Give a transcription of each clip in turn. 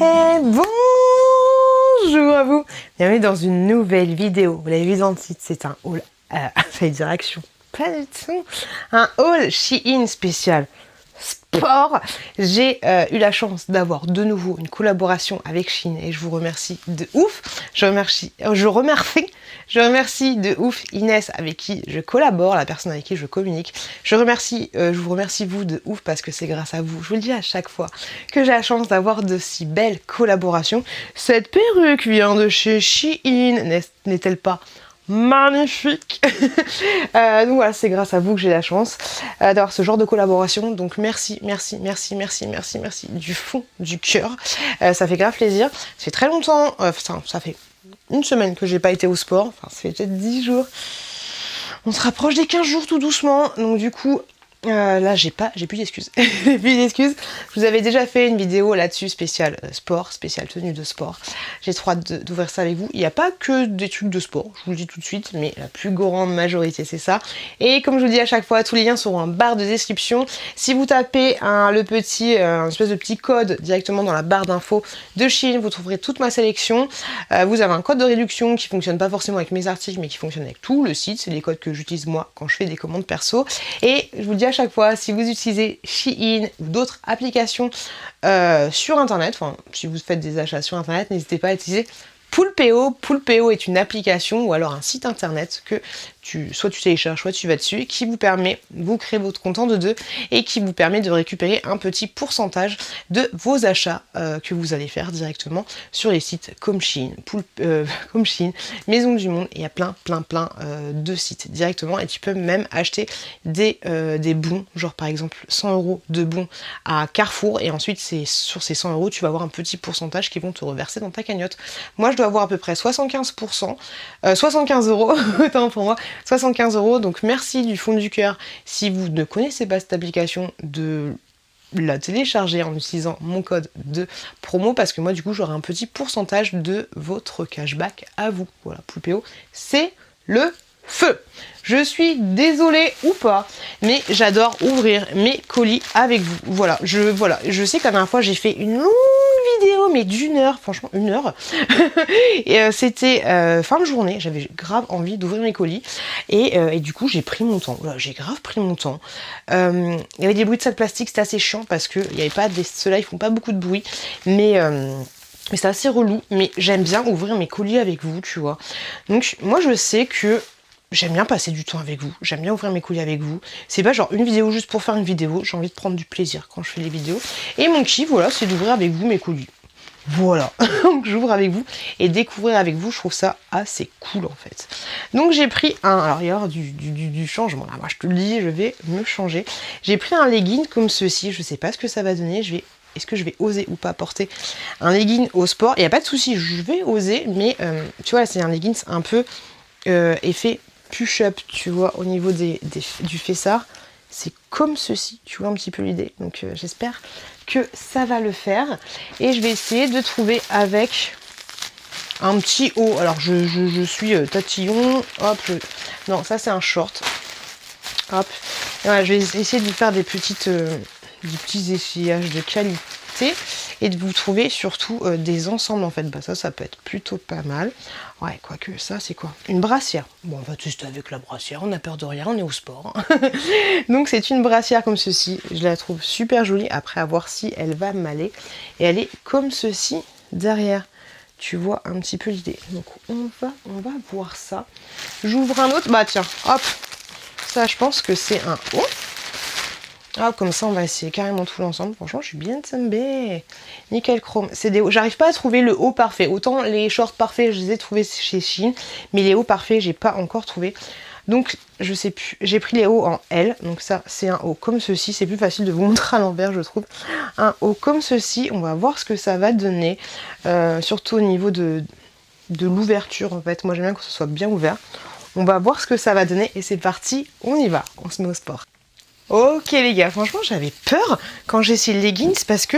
Et bonjour à vous. Bienvenue dans une nouvelle vidéo. Vous l'avez vu dans le titre, c'est un haul. Fallait dire action. Pas du tout. Un haul Shein spécial sport. J'ai eu la chance d'avoir de nouveau une collaboration avec Shein et je vous remercie de ouf. Je remercie de ouf Inès avec qui je collabore, la personne avec qui je communique. Je vous remercie vous de ouf parce que c'est grâce à vous, je vous le dis à chaque fois, que j'ai la chance d'avoir de si belles collaborations. Cette perruque vient de chez Shein, n'est-elle pas magnifique? Donc voilà, c'est grâce à vous que j'ai la chance d'avoir ce genre de collaboration. Donc merci du fond du cœur. Ça fait grave plaisir. Ça fait très longtemps, ça fait une semaine que j'ai pas été au sport. Enfin, ça fait peut-être 10 jours. On se rapproche des 15 jours tout doucement. Donc du coup, là j'ai plus d'excuses. J'ai plus d'excuses. Je vous avais déjà fait une vidéo là-dessus spéciale sport, spéciale tenue de sport. J'ai trop hâte d'ouvrir ça avec vous. Il n'y a pas que des trucs de sport, je vous le dis tout de suite, mais la plus grande majorité c'est ça. Et comme je vous dis à chaque fois, tous les liens seront en barre de description. Si vous tapez un espèce de petit code directement dans la barre d'infos de Shein, vous trouverez toute ma sélection. Vous avez un code de réduction qui fonctionne pas forcément avec mes articles, mais qui fonctionne avec tout le site. C'est les codes que j'utilise moi quand je fais des commandes perso. Et je vous le dis à chaque fois, si vous utilisez Shein ou d'autres applications sur internet, enfin si vous faites des achats sur internet, n'hésitez pas à utiliser Poolpeo. Poolpeo est une application ou alors un site internet que soit tu télécharges, soit tu vas dessus, qui vous permet, vous créez votre compte en deux et qui vous permet de récupérer un petit pourcentage de vos achats que vous allez faire directement sur les sites comme Shein, comme Shein, Maison du Monde. Il y a plein de sites directement et tu peux même acheter des bons, genre par exemple 100 € de bons à Carrefour et ensuite sur ces 100 € tu vas avoir un petit pourcentage qui vont te reverser dans ta cagnotte. Moi je dois avoir à peu près 75 €, autant pour moi, 75 €, donc merci du fond du cœur. Si vous ne connaissez pas cette application, de la télécharger en utilisant mon code de promo, parce que moi du coup j'aurai un petit pourcentage de votre cashback à vous. Voilà, Poolpeo, c'est le feu. Je suis désolée ou pas, mais j'adore ouvrir mes colis avec vous. Voilà, je sais que la dernière fois j'ai fait une longue vidéo, mais d'une heure, franchement une heure. Et c'était fin de journée, j'avais grave envie d'ouvrir mes colis. Et du coup j'ai pris mon temps. Voilà, j'ai grave pris mon temps. Il y avait des bruits de sacs plastiques, c'était assez chiant parce que il y avait pas ceux-là, ils font pas beaucoup de bruit, mais c'est assez relou. Mais j'aime bien ouvrir mes colis avec vous, tu vois. Donc moi je sais que j'aime bien passer du temps avec vous, j'aime bien ouvrir mes colis avec vous. C'est pas genre une vidéo juste pour faire une vidéo, j'ai envie de prendre du plaisir quand je fais les vidéos. Et mon kiff, voilà, c'est d'ouvrir avec vous mes colis. Voilà, donc j'ouvre avec vous et découvrir avec vous, je trouve ça assez cool en fait. Donc j'ai pris alors il y aura du changement là, moi je te le dis, je vais me changer. J'ai pris un legging comme ceci, je sais pas ce que ça va donner, est-ce que je vais oser ou pas porter un legging au sport? Il n'y a pas de souci, je vais oser, mais tu vois, c'est un legging un peu effet push-up, tu vois, au niveau du fessard. C'est comme ceci, tu vois un petit peu l'idée. Donc j'espère que ça va le faire. Et je vais essayer de trouver avec un petit haut. Alors je suis tatillon. Hop, non, ça c'est un short. Hop. Voilà, je vais essayer de vous faire des petits essayages de qualité et de vous trouver surtout des ensembles en fait. Bah ça peut être plutôt pas mal. Ouais, quoique ça c'est quoi? Une brassière. Bon, on va tester avec la brassière, on n'a peur de rien, on est au sport. Donc c'est une brassière comme ceci, je la trouve super jolie, après à voir si elle va m'aller. Et elle est comme ceci derrière. Tu vois un petit peu l'idée. Donc on va voir ça. J'ouvre un autre, bah tiens, hop. Ça je pense que c'est un haut. Ah, comme ça, on va essayer carrément tout l'ensemble. Franchement, je suis bien tombée. Nickel chrome. C'est des hauts. J'arrive pas à trouver le haut parfait. Autant les shorts parfaits, je les ai trouvés chez Shein, mais les hauts parfaits, j'ai pas encore trouvé. Donc, je sais plus. J'ai pris les hauts en L. Donc ça, c'est un haut comme ceci. C'est plus facile de vous montrer à l'envers, je trouve. Un haut comme ceci. On va voir ce que ça va donner. Surtout au niveau de l'ouverture, en fait. Moi, j'aime bien que ce soit bien ouvert. On va voir ce que ça va donner. Et c'est parti. On y va. On se met au sport. Ok les gars, franchement j'avais peur quand j'ai essayé le leggings parce que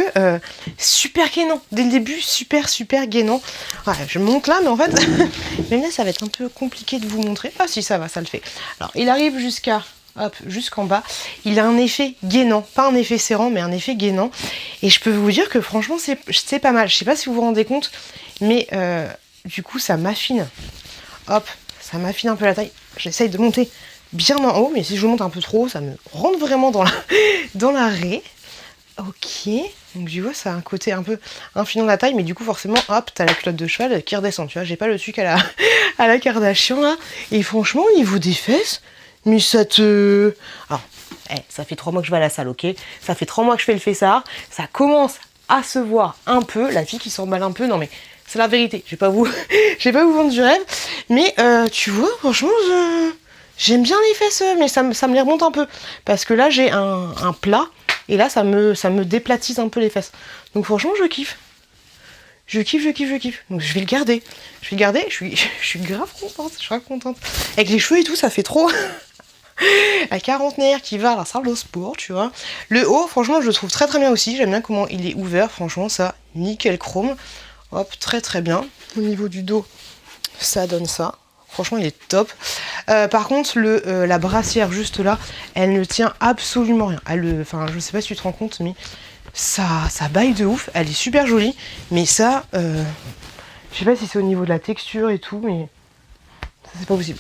super gainant, dès le début super gainant. Ouais, je monte là mais en fait, même là ça va être un peu compliqué de vous montrer. Ah si ça va, ça le fait. Alors il arrive jusqu'en bas, il a un effet gainant, pas un effet serrant mais un effet gainant. Et je peux vous dire que franchement, c'est pas mal. Je sais pas si vous vous rendez compte, mais du coup, ça m'affine. Hop, ça m'affine un peu la taille. J'essaye de monter bien en haut, mais si je monte un peu trop haut, ça me rentre vraiment dans la raie. Ok, donc tu vois, ça a un côté un peu infiniment de la taille, mais du coup, forcément, hop, t'as la culotte de cheval qui redescend, tu vois. J'ai pas le truc à la Kardashian, là. Et franchement, au niveau des fesses, mais ça te... Alors, ça fait 3 mois que je vais à la salle, ok. Ça fait 3 mois que je fais le fessard. Ça commence à se voir un peu. La fille qui s'emballe un peu, non mais c'est la vérité. Je vais pas vous vendre du rêve. Mais tu vois, franchement, j'aime bien les fesses, mais ça me les remonte un peu. Parce que là, j'ai un plat. Et là, ça me déplatise un peu les fesses. Donc franchement, je kiffe. Je kiffe. Donc je vais le garder. Je suis grave contente. Je suis grave contente. Avec les cheveux et tout, ça fait trop... La quarantenaire qui va à la salle de sport, tu vois. Le haut, franchement, je le trouve très très bien aussi. J'aime bien comment il est ouvert. Franchement, ça, nickel chrome. Hop, très très bien. Au niveau du dos, ça donne ça. Franchement, il est top. Par contre, la brassière juste là, elle ne tient absolument rien. Enfin, je sais pas si tu te rends compte, mais ça baille de ouf. Elle est super jolie. Mais ça, je sais pas si c'est au niveau de la texture et tout, mais ça c'est pas possible.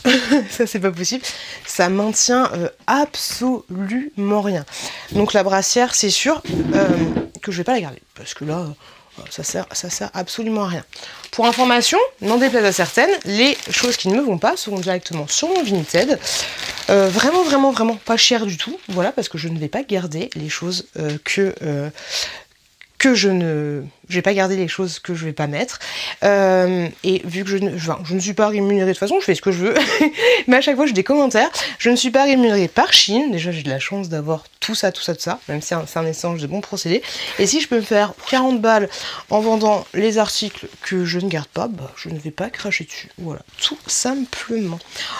Ça c'est pas possible. Ça maintient absolument rien. Donc la brassière, c'est sûr que je vais pas la garder. Parce que là... ça sert absolument à rien. Pour information, n'en déplaise à certaines, les choses qui ne me vont pas seront directement sur mon Vinted. Vraiment pas cher du tout. Voilà, parce que je ne vais pas garder les choses que je ne vais pas garder les choses que je vais pas mettre. Et vu que je ne suis pas rémunérée de toute façon, je fais ce que je veux. Mais à chaque fois, j'ai des commentaires. Je ne suis pas rémunérée par Shein. Déjà, j'ai de la chance d'avoir tout ça. Même si c'est un échange de bons procédés. Et si je peux me faire 40 balles en vendant les articles que je ne garde pas, bah, je ne vais pas cracher dessus. Voilà, tout simplement.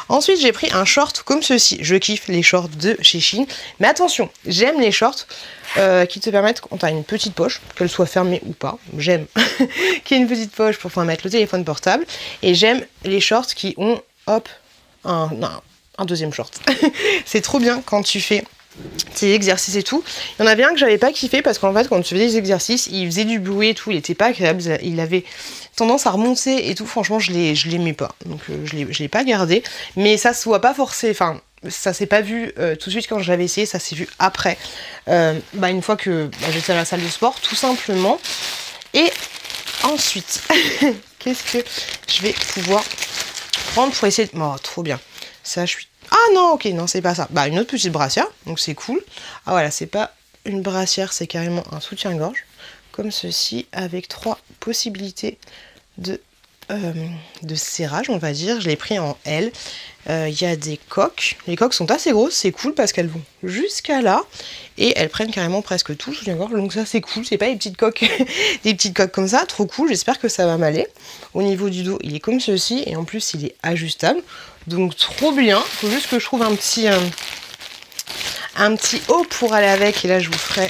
Ensuite, j'ai pris un short comme ceci. Je kiffe les shorts de chez Shein. Mais attention, j'aime les shorts qui te permettent, quand tu as une petite poche, qu'elle soit fermée ou pas, j'aime qu'il y ait une petite poche pour pouvoir mettre le téléphone portable, et j'aime les shorts qui ont, hop, un deuxième short. C'est trop bien quand tu fais tes exercices et tout. Il y en avait un que j'avais pas kiffé parce qu'en fait, quand tu faisais des exercices, il faisait du bruit et tout, il était pas agréable, il avait tendance à remonter et tout, franchement, je l'aimais pas, donc je l'ai pas gardé, mais ça se voit pas forcément, enfin, ça s'est pas vu tout de suite quand je l'avais essayé, ça s'est vu après, une fois que j'étais à la salle de sport, tout simplement. Et ensuite, qu'est-ce que je vais pouvoir prendre pour essayer de... Oh, trop bien. Ça, je suis... Ah non, ok, non, c'est pas ça. Bah, une autre petite brassière, donc c'est cool. Ah voilà, c'est pas une brassière, c'est carrément un soutien-gorge, comme ceci, avec 3 possibilités de serrage, on va dire. Je l'ai pris en L. Il y a des coques. Les coques sont assez grosses, c'est cool parce qu'elles vont jusqu'à là et elles prennent carrément presque tout le soutien-gorge. Donc ça c'est cool, c'est pas des petites coques, des petites coques comme ça, trop cool. J'espère que ça va m'aller. Au niveau du dos, il est comme ceci et en plus il est ajustable. Donc trop bien. Faut juste que je trouve un petit haut pour aller avec et là je vous ferai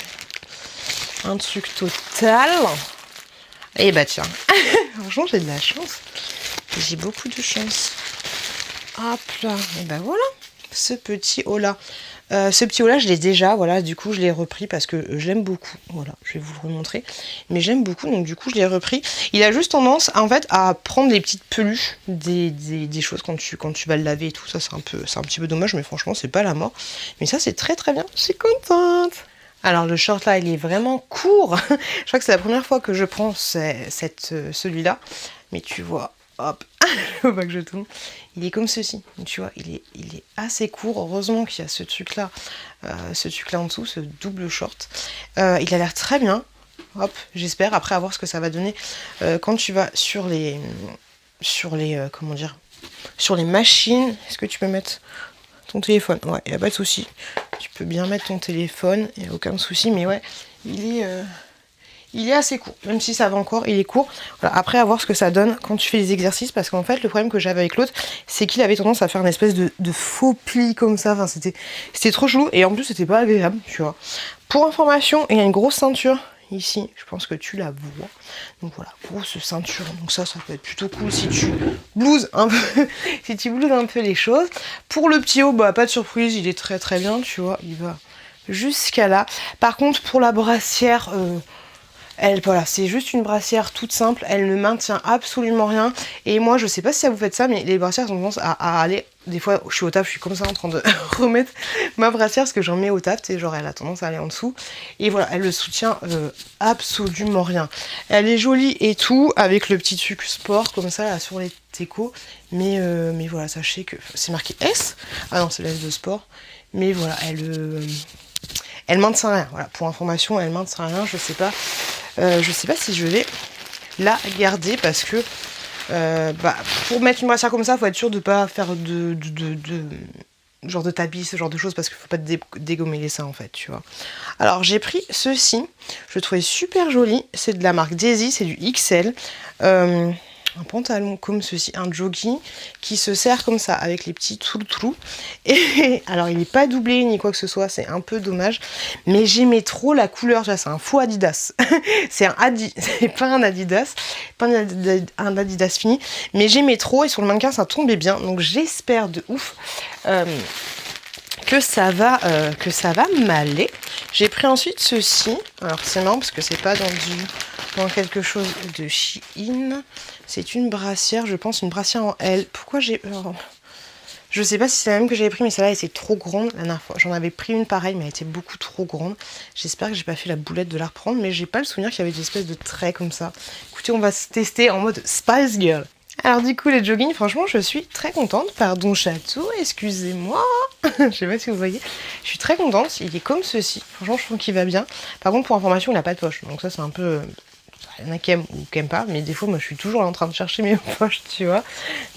un truc total. Et bah tiens, franchement j'ai de la chance. J'ai beaucoup de chance. Hop là, et ben voilà, ce petit haut là. Ce petit haut là, je l'ai déjà, voilà, du coup je l'ai repris parce que je l'aime beaucoup. Voilà, je vais vous le remontrer. Mais j'aime beaucoup, donc du coup je l'ai repris. Il a juste tendance, en fait, à prendre des petites peluches, des choses quand tu vas le laver et tout. Ça, c'est un petit peu dommage, mais franchement, c'est pas la mort. Mais ça, c'est très très bien. Je suis contente. Alors le short là, il est vraiment court. Je crois que c'est la première fois que je prends celui-là. Mais tu vois, hop, faut pas que je tourne. Il est comme ceci. Tu vois, il est assez court. Heureusement qu'il y a ce truc là en dessous, ce double short. Il a l'air très bien. Hop, j'espère. Après, à voir ce que ça va donner quand tu vas sur les comment dire, sur les machines. Est-ce que tu peux mettre ton téléphone? Ouais, il n'y a pas de souci. Tu peux bien mettre ton téléphone, il n'y a aucun souci, mais ouais, il est assez court. Même si ça va encore, il est court. Voilà, après, à voir ce que ça donne quand tu fais les exercices, parce qu'en fait, le problème que j'avais avec l'autre, c'est qu'il avait tendance à faire une espèce de faux pli comme ça. Enfin, c'était trop chelou, et en plus, c'était pas agréable, tu vois. Pour information, il y a une grosse ceinture ici, je pense que tu la vois. Donc voilà, grosse ceinture. Donc ça peut être plutôt cool si tu blouses un peu, si tu blouses un peu les choses. Pour le petit haut, bah pas de surprise, il est très très bien, tu vois, il va jusqu'à là. Par contre, pour la brassière, Voilà, c'est juste une brassière toute simple, elle ne maintient absolument rien. Et moi, je sais pas si ça vous fait ça, mais les brassières ont tendance à aller. Des fois, je suis au taf, je suis comme ça en train de remettre ma brassière parce que j'en mets au taf, tu sais, genre elle a tendance à aller en dessous. Et voilà, elle ne soutient absolument rien. Elle est jolie et tout, avec le petit truc sport comme ça là, sur les técos. Mais voilà, sachez que c'est marqué S. Ah non, c'est la S de sport. Mais voilà, elle maintient rien. Voilà, pour information, elle maintient rien. Je sais pas si je vais la garder parce que pour mettre une brassière comme ça, faut être sûr de pas faire genre de tapis, ce genre de choses, parce qu'il faut pas dégommer les seins en fait, tu vois. Alors j'ai pris ceci, je le trouvais super joli, c'est de la marque Daisy, c'est du XL. Un pantalon comme ceci, un jogging qui se serre comme ça avec les petits trous. Et alors il n'est pas doublé ni quoi que ce soit, c'est un peu dommage, mais j'aimais trop la couleur. C'est un faux Adidas. C'est pas un Adidas, pas un Adidas fini, mais j'aimais trop et sur le mannequin ça tombait bien. Donc j'espère de ouf que ça va m'aller. J'ai pris ensuite ceci. Alors c'est marrant parce que c'est pas dans quelque chose de Shein. C'est une brassière, je pense, une brassière en L. Pourquoi j'ai... Je sais pas si c'est la même que j'avais pris, mais celle-là, elle était trop grande la dernière fois. J'en avais pris une pareille, mais elle était beaucoup trop grande. J'espère que j'ai pas fait la boulette de la reprendre, mais j'ai pas le souvenir qu'il y avait des espèces de traits comme ça. Écoutez, on va se tester en mode Spice Girl. Alors du coup, les joggings, franchement, je suis très contente. Pardon, chatou, excusez-moi. Je sais pas si vous voyez. Je suis très contente. Il est comme ceci. Franchement, je trouve qu'il va bien. Par contre, pour information, il n'a pas de poche. Donc ça, c'est un peu... Il y en a qui aiment ou qui aiment pas, mais des fois moi je suis toujours en train de chercher mes poches, tu vois.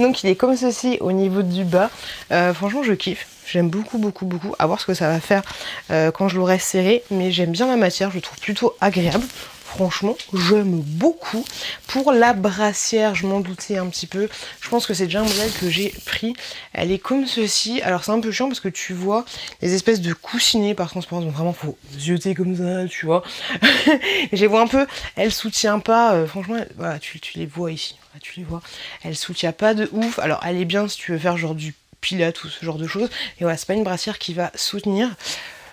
Donc il est comme ceci au niveau du bas. Franchement je kiffe, j'aime beaucoup. À voir ce que ça va faire quand je l'aurai serré, mais j'aime bien la matière, je le trouve plutôt agréable. Franchement, j'aime beaucoup. Pour la brassière, je m'en doutais un petit peu. Je pense que c'est déjà un modèle que j'ai pris. Elle est comme ceci. Alors c'est un peu chiant parce que tu vois les espèces de coussinets par transparence. Donc vraiment, faut zioter comme ça, tu vois. Je les vois un peu. Elle soutient pas. Franchement, voilà, tu les vois ici. Voilà, tu les vois. Elle soutient pas de ouf. Alors elle est bien si tu veux faire genre du pilates ou ce genre de choses. Et voilà, c'est pas une brassière qui va soutenir.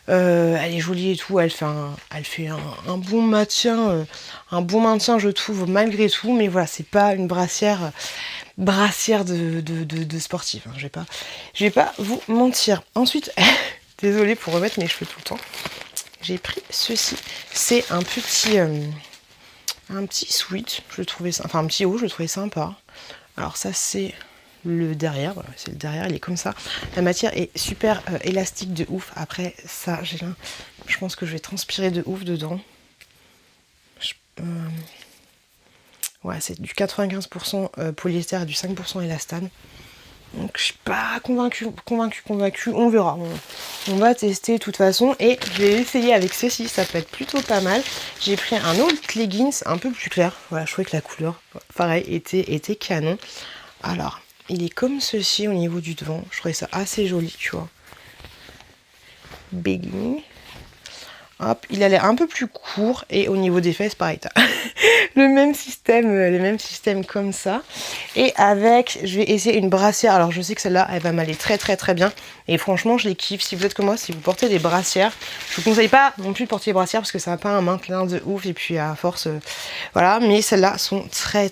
Elle est jolie et tout, elle fait un bon maintien, je trouve, malgré tout, mais voilà, c'est pas une brassière de sportif, hein, je vais pas vous mentir. Ensuite, désolée pour remettre mes cheveux tout le temps, j'ai pris ceci, c'est un petit sweat, je le trouvais, enfin un petit haut, je le trouvais sympa. Alors ça c'est le derrière, voilà, c'est le derrière, il est comme ça. La matière est super élastique de ouf. Après ça, je pense que je vais transpirer de ouf dedans. Ouais, c'est du 95% polyester et du 5% élastane. Donc je suis pas convaincue, on verra. On va tester de toute façon et je vais essayer avec ceci, ça peut être plutôt pas mal. J'ai pris un autre leggings un peu plus clair. Voilà, je trouvais que la couleur, pareil, était canon. Alors, il est comme ceci au niveau du devant. Je trouvais ça assez joli, tu vois. Begging. Hop, il a l'air un peu plus court et au niveau des fesses, pareil, t'as le même système comme ça. Et avec, je vais essayer une brassière. Alors je sais que celle-là, elle va m'aller très bien. Et franchement, je les kiffe. Si vous êtes comme moi, si vous portez des brassières, je vous conseille pas non plus de porter des brassières parce que ça n'a pas un maintien de ouf. Et puis à force, voilà. Mais celles-là sont très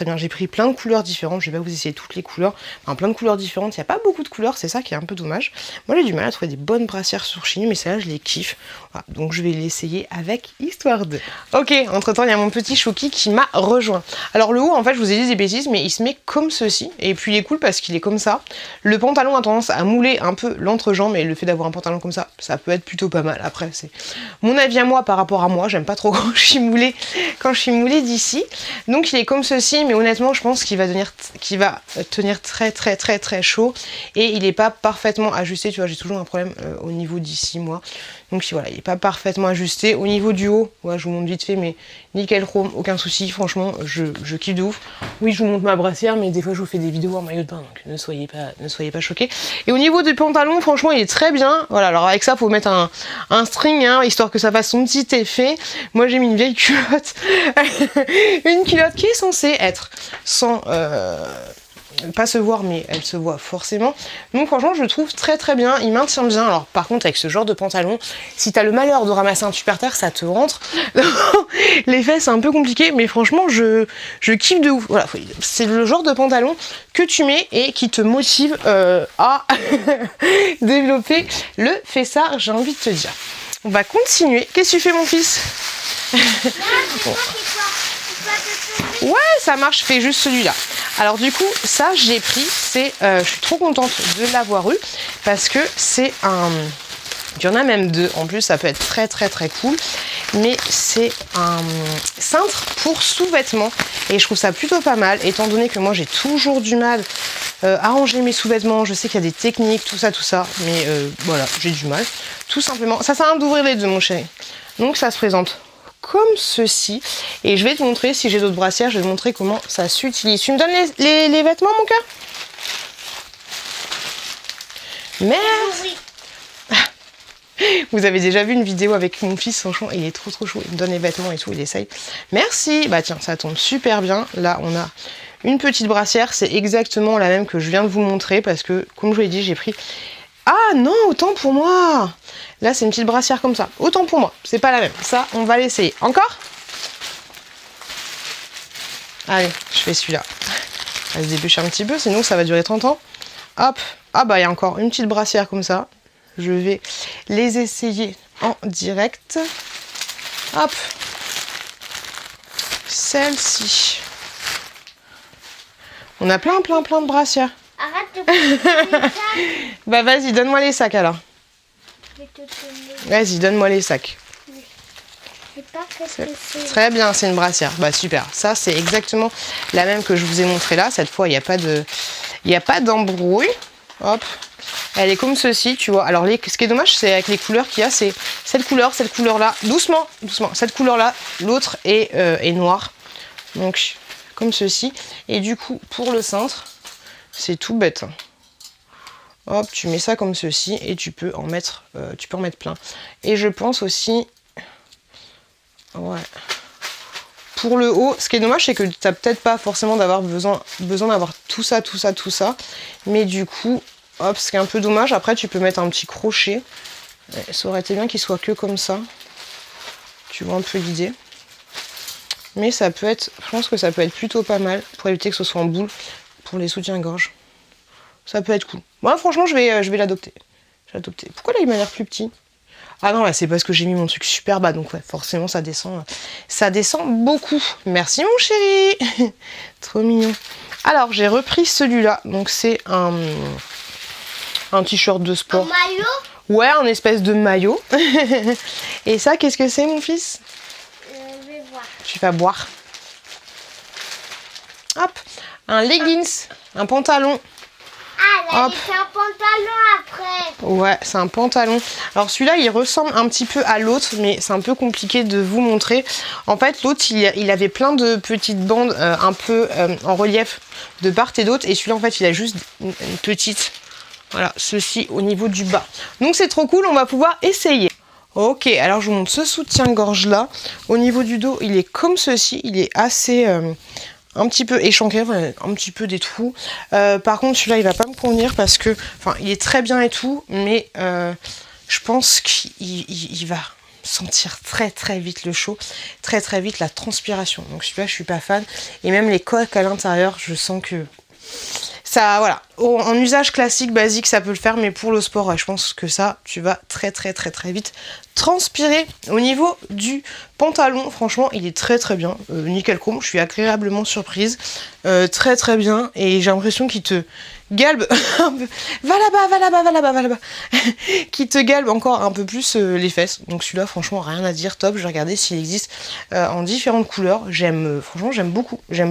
bien. J'ai pris plein de couleurs différentes. Je vais pas vous essayer toutes les couleurs. Enfin, plein de couleurs différentes. Il n'y a pas beaucoup de couleurs, c'est ça qui est un peu dommage. Moi, j'ai du mal à trouver des bonnes brassières sur Shein, mais celles-là, je les kiffe. Voilà. Donc je vais l'essayer avec histoire de. Ok, entre temps il y a mon petit Chouki qui m'a rejoint. Alors le haut en fait je vous ai dit des bêtises mais il se met comme ceci et puis il est cool parce qu'il est comme ça. Le pantalon a tendance à mouler un peu l'entrejambe et le fait d'avoir un pantalon comme ça peut être plutôt pas mal. Après c'est mon avis à moi par rapport à moi, j'aime pas trop quand je suis moulée d'ici. Donc il est comme ceci mais honnêtement je pense qu'il va tenir très chaud et il est pas parfaitement ajusté, tu vois, j'ai toujours un problème au niveau d'ici moi. Donc voilà, il n'est pas parfaitement ajusté. Au niveau du haut, ouais, je vous montre vite fait, mais nickel chrome, aucun souci. Franchement, je kiffe de ouf. Oui, je vous montre ma brassière, mais des fois je vous fais des vidéos en maillot de bain, donc ne soyez pas choqués. Et au niveau du pantalon, franchement, il est très bien. Voilà, alors avec ça, il faut mettre un string, hein, histoire que ça fasse son petit effet. Moi, j'ai mis une vieille culotte. Une culotte qui est censée être sans... pas se voir, mais elle se voit forcément. Donc franchement, je le trouve très très bien. Il maintient bien. Alors par contre, avec ce genre de pantalon, si t'as le malheur de ramasser un super terre, ça te rentre. Les fesses, c'est un peu compliqué, mais franchement, je kiffe de ouf. Voilà, c'est le genre de pantalon que tu mets et qui te motive à développer le fessard, j'ai envie de te dire. On va continuer. Qu'est-ce que tu fais, mon fils? Bon. Ouais, ça marche, fais juste celui-là. Alors du coup, ça j'ai pris, je suis trop contente de l'avoir eu parce que c'est un... Il y en a même deux, en plus ça peut être très très très cool. Mais c'est un cintre pour sous-vêtements et je trouve ça plutôt pas mal étant donné que moi j'ai toujours du mal à ranger mes sous-vêtements. Je sais qu'il y a des techniques, tout ça, mais voilà, j'ai du mal. Tout simplement, ça sert à rien d'ouvrir les deux, mon chéri. Donc ça se présente comme ceci et je vais te montrer, si j'ai d'autres brassières, je vais te montrer comment ça s'utilise. Tu me donnes les vêtements, mon cœur? Merci. Vous avez déjà vu une vidéo avec mon fils, franchement il est trop chaud, il me donne les vêtements et tout, il essaye. Merci. Bah tiens, ça tombe super bien. Là on a une petite brassière, c'est exactement la même que je viens de vous montrer parce que comme je vous l'ai dit, j'ai pris... Ah non, autant pour moi. Là c'est une petite brassière comme ça, autant pour moi, c'est pas la même. Ça on va l'essayer. Encore? Allez, je fais celui-là. On va se dépêcher un petit peu, sinon ça va durer 30 ans. Hop. Ah bah il y a encore une petite brassière comme ça. Je vais les essayer en direct. Hop. Celle-ci. On a plein de brassières. Arrête de prendre les sacs. Bah vas-y, donne-moi les sacs alors. Je vais te donner. Vas-y, donne-moi les sacs. Je sais pas qu'est-ce que c'est. Très bien, c'est une brassière. Bah super. Ça, c'est exactement la même que je vous ai montré là. Cette fois, il n'y a pas d'embrouille. Hop. Elle est comme ceci, tu vois. Alors, ce qui est dommage, c'est avec les couleurs qu'il y a, c'est cette couleur-là. Doucement, doucement. Cette couleur-là, l'autre est noire. Donc, comme ceci. Et du coup, pour le cintre, c'est tout bête. Hop, tu mets ça comme ceci et tu peux en mettre plein. Et je pense aussi... Ouais. Pour le haut, ce qui est dommage, c'est que tu n'as peut-être pas forcément besoin d'avoir tout ça. Mais du coup... Hop, ce qui est un peu dommage, après tu peux mettre un petit crochet. Ça aurait été bien qu'il soit que comme ça. Tu vois un peu l'idée. Mais ça peut être, je pense que ça peut être plutôt pas mal pour éviter que ce soit en boule pour les soutiens-gorge. Ça peut être cool. Moi franchement je vais l'adopter. Pourquoi là il m'a l'air plus petit? Ah non là c'est parce que j'ai mis mon truc super bas, donc ouais, forcément ça descend beaucoup. Merci mon chéri. Trop mignon. Alors j'ai repris celui-là, donc c'est un t-shirt de sport. Un maillot? Ouais, un espèce de maillot. Et ça, qu'est-ce que c'est, mon fils? Je vais voir. Tu vas boire. Hop, un leggings, un pantalon. Ah, là, Hop. c'est un pantalon après. Ouais, c'est un pantalon. Alors celui-là, il ressemble un petit peu à l'autre, mais c'est un peu compliqué de vous montrer. En fait, l'autre, il avait plein de petites bandes un peu en relief de part et d'autre. Et celui-là, en fait, il a juste une petite... Voilà, ceci au niveau du bas. Donc c'est trop cool, on va pouvoir essayer. Ok, alors je vous montre ce soutien-gorge là. Au niveau du dos, il est comme ceci. Il est assez... un petit peu échancré, un petit peu des trous. Par contre, celui-là, il va pas me convenir parce que... Enfin, il est très bien et tout, mais je pense qu'il va sentir très très vite le chaud, très très vite la transpiration. Donc celui-là, je suis pas fan. Et même les coques à l'intérieur, je sens que... Ça, voilà, en usage classique, basique, ça peut le faire, mais pour le sport, ouais, je pense que ça, tu vas très vite transpirer. Au niveau du pantalon, franchement, il est très bien, nickel chrome, je suis agréablement surprise, très bien, et j'ai l'impression qu'il te galbe un peu, va là-bas, qui te galbe encore un peu plus les fesses. Donc celui-là, franchement, rien à dire, top. Je vais regarder s'il existe en différentes couleurs. Franchement, j'aime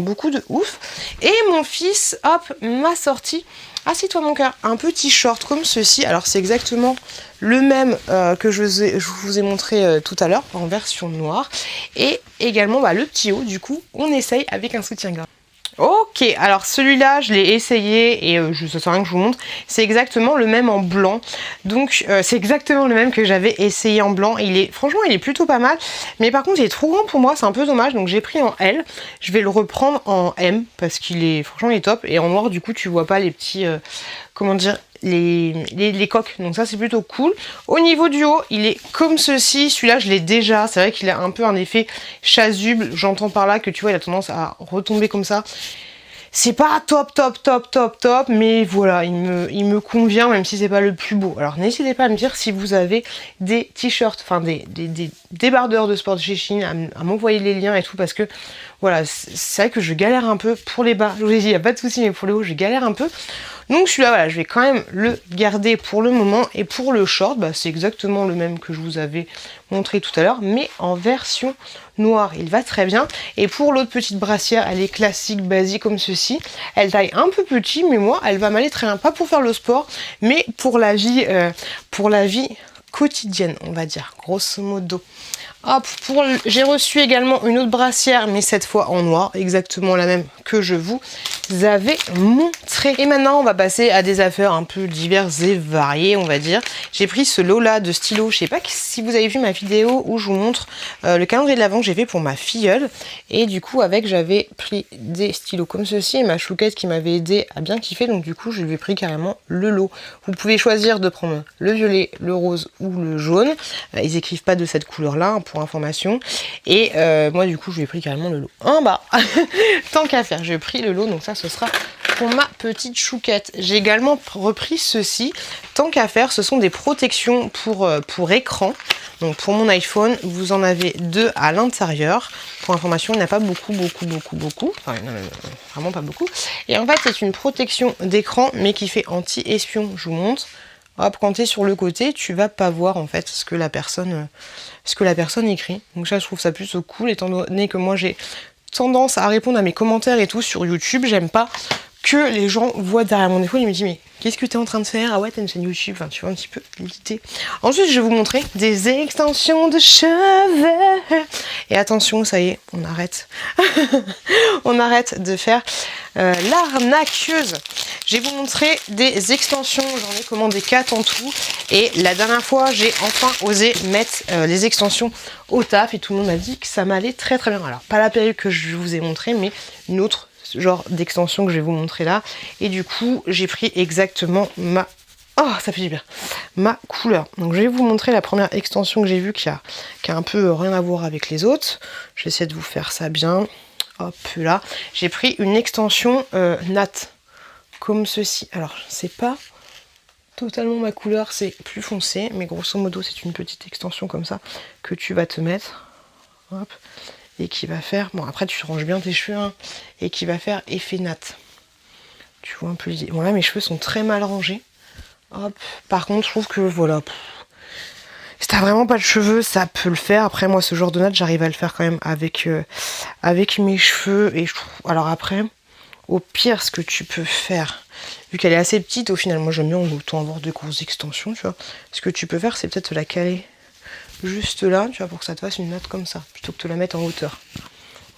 beaucoup de ouf. Et mon fils, hop, m'a sorti, assieds-toi mon cœur, un petit short comme ceci. Alors c'est exactement le même que je vous ai montré tout à l'heure en version noire. Et également le petit haut, du coup, on essaye avec un soutien-gorge. Ok, alors celui-là, je l'ai essayé et ça sert à rien que je vous montre. C'est exactement le même en blanc. Donc c'est exactement le même que j'avais essayé en blanc. Franchement, il est plutôt pas mal. Mais par contre, il est trop grand pour moi, c'est un peu dommage. Donc j'ai pris en L. Je vais le reprendre en M parce franchement, il est top. Et en noir, du coup, tu vois pas les petits, comment dire, les coques. Donc ça, c'est plutôt cool. Au niveau du haut, il est comme ceci. Celui-là, je l'ai déjà. C'est vrai qu'il a un peu un effet chasuble. J'entends par là que tu vois, il a tendance à retomber comme ça. C'est pas top, mais voilà, il me convient, même si c'est pas le plus beau. Alors n'hésitez pas à me dire si vous avez des t-shirts, enfin des débardeurs de sport de chez Shein, à m'envoyer les liens et tout, parce que voilà, c'est vrai que je galère un peu pour les bas. Je vous ai dit, il n'y a pas de souci, mais pour les hauts, je galère un peu. Donc celui-là, voilà, je vais quand même le garder pour le moment. Et pour le short, bah, c'est exactement le même que je vous avais montré tout à l'heure, mais en version noire. Il va très bien. Et pour l'autre petite brassière, elle est classique, basique comme ceci. Elle taille un peu petit, mais moi, elle va m'aller très bien. Pas pour faire le sport, mais pour la vie quotidienne, on va dire, grosso modo. Hop, j'ai reçu également une autre brassière, mais cette fois en noir, exactement la même que je vous avais montré. Et maintenant, on va passer à des affaires un peu diverses et variées, on va dire. J'ai pris ce lot-là de stylos. Je sais pas si vous avez vu ma vidéo où je vous montre le calendrier de l'Avent que j'ai fait pour ma filleule. Et du coup, j'avais pris des stylos comme ceci et ma chouquette qui m'avait aidé à bien kiffer. Donc du coup, je lui ai pris carrément le lot. Vous pouvez choisir de prendre le violet, le rose ou le jaune. Ils écrivent pas de cette couleur-là, pour information. Et moi, du coup, je lui ai pris carrément le lot. En bas, tant qu'à faire, j'ai pris le lot. Donc ça, ce sera pour ma petite chouquette. J'ai également repris ceci. Tant qu'à faire, ce sont des protections pour écran. Donc pour mon iPhone, vous en avez 2 à l'intérieur. Pour information, il n'y en a pas beaucoup. Enfin, il n'y en a vraiment pas beaucoup. Et en fait, c'est une protection d'écran, mais qui fait anti-espion. Je vous montre. Hop, quand tu es sur le côté, tu vas pas voir en fait ce que la personne écrit. Donc ça, je trouve ça plutôt cool, étant donné que moi j'ai tendance à répondre à mes commentaires et tout sur YouTube. J'aime pas que les gens voient derrière mon défaut. Ils me disent mais qu'est-ce que tu es en train de faire? Ah ouais, t'as une chaîne YouTube. Enfin, tu vois un petit peu l'idée. Ensuite, je vais vous montrer des extensions de cheveux. Et attention, ça y est, on arrête. On arrête de faire l'arnaqueuse. Je vais vous montrer des extensions. J'en ai commandé 4 en tout. Et la dernière fois, j'ai enfin osé mettre les extensions au taf. Et tout le monde m'a dit que ça m'allait très très bien. Alors, pas la perruque que je vous ai montrée, mais une autre genre d'extension que je vais vous montrer là. Et du coup, j'ai pris exactement ma... Oh, ça fait du bien. Ma couleur. Donc, je vais vous montrer la première extension que j'ai vue qui a un peu rien à voir avec les autres. Je vais essayer de vous faire ça bien. Hop là. J'ai pris une extension nat. Comme ceci. Alors, c'est pas totalement ma couleur, c'est plus foncé. Mais grosso modo, c'est une petite extension comme ça que tu vas te mettre. Hop. Et qui va faire... Bon, après, tu ranges bien tes cheveux. Hein, et qui va faire effet nat. Tu vois un peu l'idée. Bon, là, mes cheveux sont très mal rangés. Hop. Par contre, je trouve que, voilà... Si t'as vraiment pas de cheveux, ça peut le faire. Après, moi, ce genre de nat, j'arrive à le faire quand même avec mes cheveux. Et je trouve... Alors après... Au pire, ce que tu peux faire, vu qu'elle est assez petite, au final, moi j'aime bien autant avoir de grosses extensions, tu vois. Ce que tu peux faire, c'est peut-être la caler juste là, tu vois, pour que ça te fasse une natte comme ça, plutôt que de la mettre en hauteur.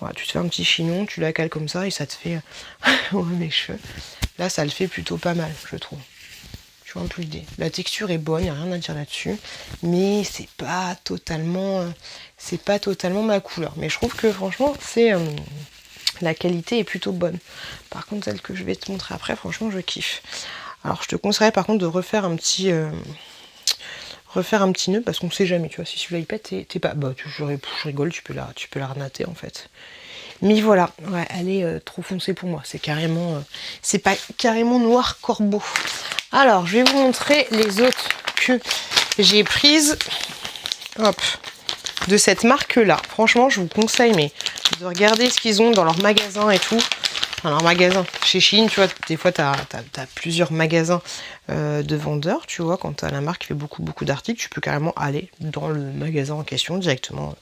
Voilà, tu te fais un petit chignon, tu la cales comme ça et ça te fait ouais, mes cheveux. Là, ça le fait plutôt pas mal, je trouve. Tu vois un peu l'idée. La texture est bonne, il n'y a rien à dire là-dessus, mais c'est pas totalement ma couleur. Mais je trouve que franchement, la qualité est plutôt bonne. Par contre, celle que je vais te montrer après, franchement, je kiffe. Alors, je te conseillerais par contre de refaire un petit nœud parce qu'on sait jamais, tu vois. Si celui-là il pète, t'es pas... Bah, je rigole, tu peux la renatter en fait. Mais voilà, ouais, elle est trop foncée pour moi. C'est pas carrément noir corbeau. Alors, je vais vous montrer les autres que j'ai prises. Hop. De cette marque-là. Franchement, je vous conseille, mais de regarder ce qu'ils ont dans leur magasin et tout. Enfin, leur magasin. Chez Shein, tu vois, des fois, tu as plusieurs magasins de vendeurs, tu vois. Quand tu as la marque qui fait beaucoup d'articles, tu peux carrément aller dans le magasin en question directement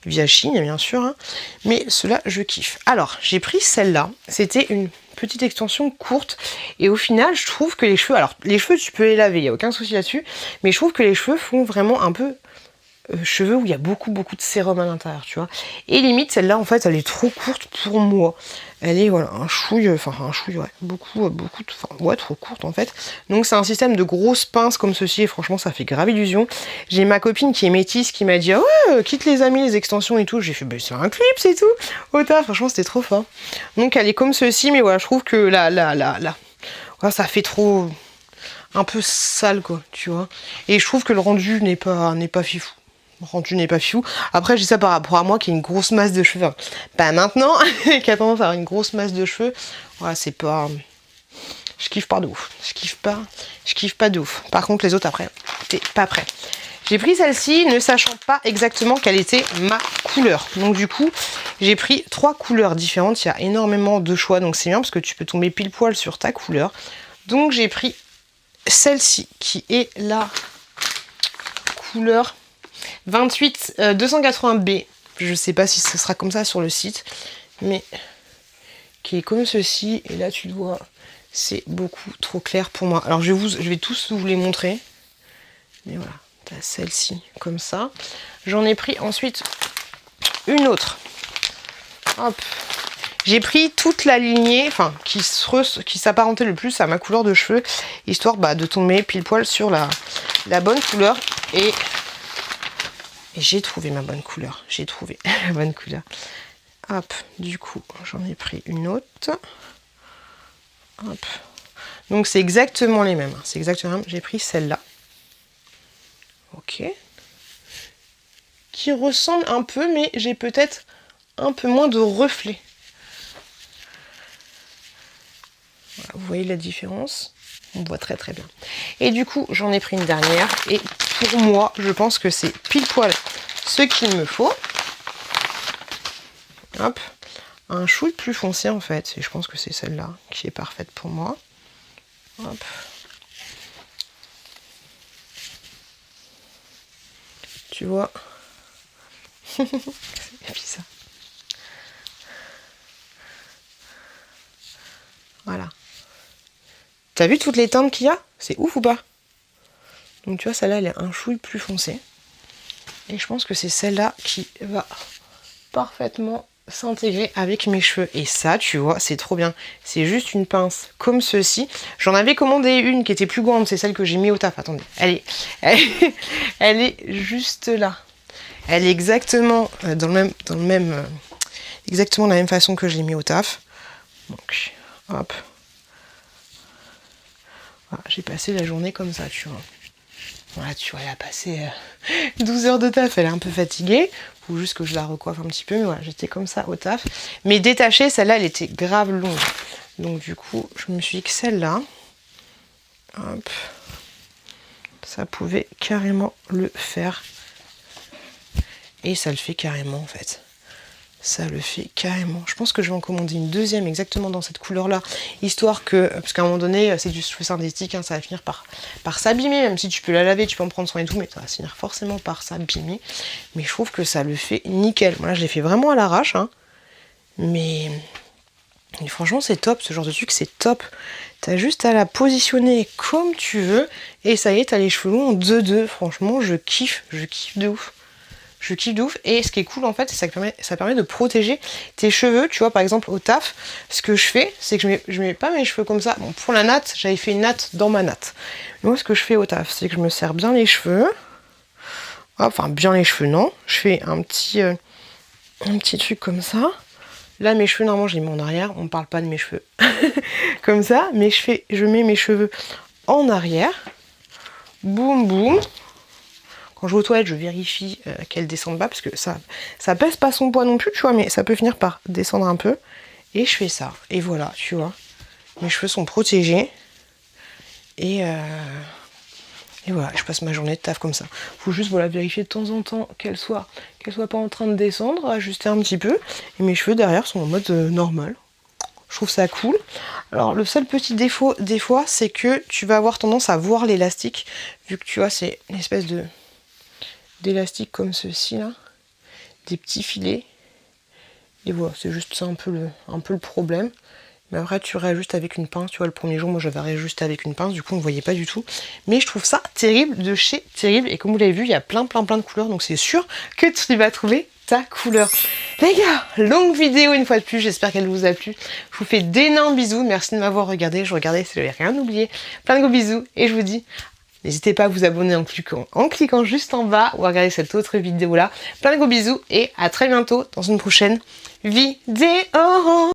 via Shein, bien sûr. Hein. Mais cela, je kiffe. Alors, j'ai pris celle-là. C'était une petite extension courte. Et au final, je trouve que les cheveux... Alors, les cheveux, tu peux les laver, il n'y a aucun souci là-dessus. Mais je trouve que les cheveux font vraiment un peu... cheveux où il y a beaucoup de sérum à l'intérieur, tu vois. Et limite, celle-là, en fait, elle est trop courte pour moi. Elle est, voilà, un chouille, ouais, trop courte, en fait. Donc, c'est un système de grosses pinces comme ceci, et franchement, ça fait grave illusion. J'ai ma copine qui est métisse qui m'a dit, ah ouais, quitte les amis, les extensions et tout. J'ai fait, bah, c'est un clip, c'est tout. Ota, franchement, c'était trop fort. Donc, elle est comme ceci, mais voilà, je trouve que voilà, ça fait trop un peu sale, quoi, tu vois. Et je trouve que le rendu n'est pas fifou. Le rendu n'est pas fifou. Après, je dis ça par rapport à moi qui ai une grosse masse de cheveux. Enfin, pas maintenant, qui a tendance à avoir une grosse masse de cheveux. Voilà, c'est pas... Je kiffe pas de ouf. Je kiffe pas de ouf. Par contre, les autres, après, t'es pas prêt. J'ai pris celle-ci, ne sachant pas exactement quelle était ma couleur. Donc du coup, j'ai pris 3 couleurs différentes. Il y a énormément de choix, donc c'est bien parce que tu peux tomber pile poil sur ta couleur. Donc j'ai pris celle-ci qui est la couleur 28 280B. Je sais pas si ce sera comme ça sur le site, mais qui est comme ceci. Et là tu le vois, c'est beaucoup trop clair pour moi. Alors je vais tous vous les montrer. Mais voilà, t'as celle-ci comme ça. J'en ai pris ensuite une autre. Hop. J'ai pris toute la lignée, enfin, qui s'apparentait le plus à ma couleur de cheveux, histoire de tomber pile poil sur la bonne couleur. Et j'ai trouvé ma bonne couleur. J'ai trouvé la bonne couleur. Hop, du coup, j'en ai pris une autre. Hop. Donc c'est exactement les mêmes. C'est exactement les mêmes. J'ai pris celle-là. Ok. Qui ressemble un peu, mais j'ai peut-être un peu moins de reflets. Voilà, vous voyez la différence? On voit très très bien. Et du coup, j'en ai pris une dernière. Et pour moi, je pense que c'est pile poil ce qu'il me faut. Hop. Un chouille plus foncé en fait. Et je pense que c'est celle-là qui est parfaite pour moi. Hop. Tu vois. Et puis ça. Voilà. T'as vu toutes les teintes qu'il y a? C'est ouf ou pas? Donc tu vois, celle-là, elle est un chouille plus foncé. Et je pense que c'est celle-là qui va parfaitement s'intégrer avec mes cheveux. Et ça, tu vois, c'est trop bien. C'est juste une pince comme ceci. J'en avais commandé une qui était plus grande. C'est celle que j'ai mis au taf. Attendez. Elle est juste là. Elle est exactement exactement de la même façon que je l'ai mis au taf. Donc, hop. Voilà, j'ai passé la journée comme ça, tu vois. Voilà, tu vois, elle a passé 12 heures de taf, elle est un peu fatiguée. Faut juste que je la recoiffe un petit peu, mais voilà, j'étais comme ça au taf. Mais détachée, celle-là, elle était grave longue. Donc du coup, je me suis dit que celle-là, hop, ça pouvait carrément le faire. Et ça le fait carrément, en fait. Ça le fait carrément. Je pense que je vais en commander une deuxième exactement dans cette couleur-là, histoire que, parce qu'à un moment donné, c'est du cheveu synthétique, hein, ça va finir par s'abîmer, même si tu peux la laver, tu peux en prendre soin et tout, mais ça va finir forcément par s'abîmer. Mais je trouve que ça le fait nickel. Moi, là, je l'ai fait vraiment à l'arrache, hein, mais franchement, c'est top, ce genre de truc, c'est top. T'as juste à la positionner comme tu veux, et ça y est, t'as les cheveux longs en 2-2. Franchement, je kiffe de ouf. Je kiffe de ouf. Et ce qui est cool en fait, c'est que ça permet de protéger tes cheveux. Tu vois, par exemple au taf, ce que je fais, c'est que je mets pas mes cheveux comme ça. Bon, pour la natte, j'avais fait une natte dans ma natte. Moi, ce que je fais au taf, c'est que je me serre bien les cheveux. Enfin, bien les cheveux, non. Je fais un petit truc comme ça. Là, mes cheveux, normalement, je les mets en arrière. On ne parle pas de mes cheveux comme ça. Mais je mets mes cheveux en arrière. Boum, boum. Quand je vais aux toilettes, je vérifie qu'elle descende pas, parce que ça pèse pas son poids non plus, tu vois, mais ça peut finir par descendre un peu. Et je fais ça. Et voilà, tu vois. Mes cheveux sont protégés. Et voilà, je passe ma journée de taf comme ça. Faut juste vérifier de temps en temps qu'elle soit pas en train de descendre, ajuster un petit peu. Et mes cheveux derrière sont en mode normal. Je trouve ça cool. Alors le seul petit défaut des fois, c'est que tu vas avoir tendance à voir l'élastique, vu que tu vois, c'est une espèce d'élastique comme ceci là, des petits filets. Et voilà, c'est juste ça un peu le problème. Mais après, tu réajustes avec une pince. Tu vois, le premier jour, moi, j'avais réajusté avec une pince. Du coup, on ne voyait pas du tout. Mais je trouve ça terrible de chez Terrible. Et comme vous l'avez vu, il y a plein de couleurs. Donc, c'est sûr que tu vas trouver ta couleur. Les gars, longue vidéo une fois de plus. J'espère qu'elle vous a plu. Je vous fais d'énormes bisous. Merci de m'avoir regardé. Je regardais si j'avais rien oublié. Plein de gros bisous. Et je vous dis, n'hésitez pas à vous abonner en cliquant juste en bas ou à regarder cette autre vidéo là. Plein de gros bisous et à très bientôt dans une prochaine vidéo.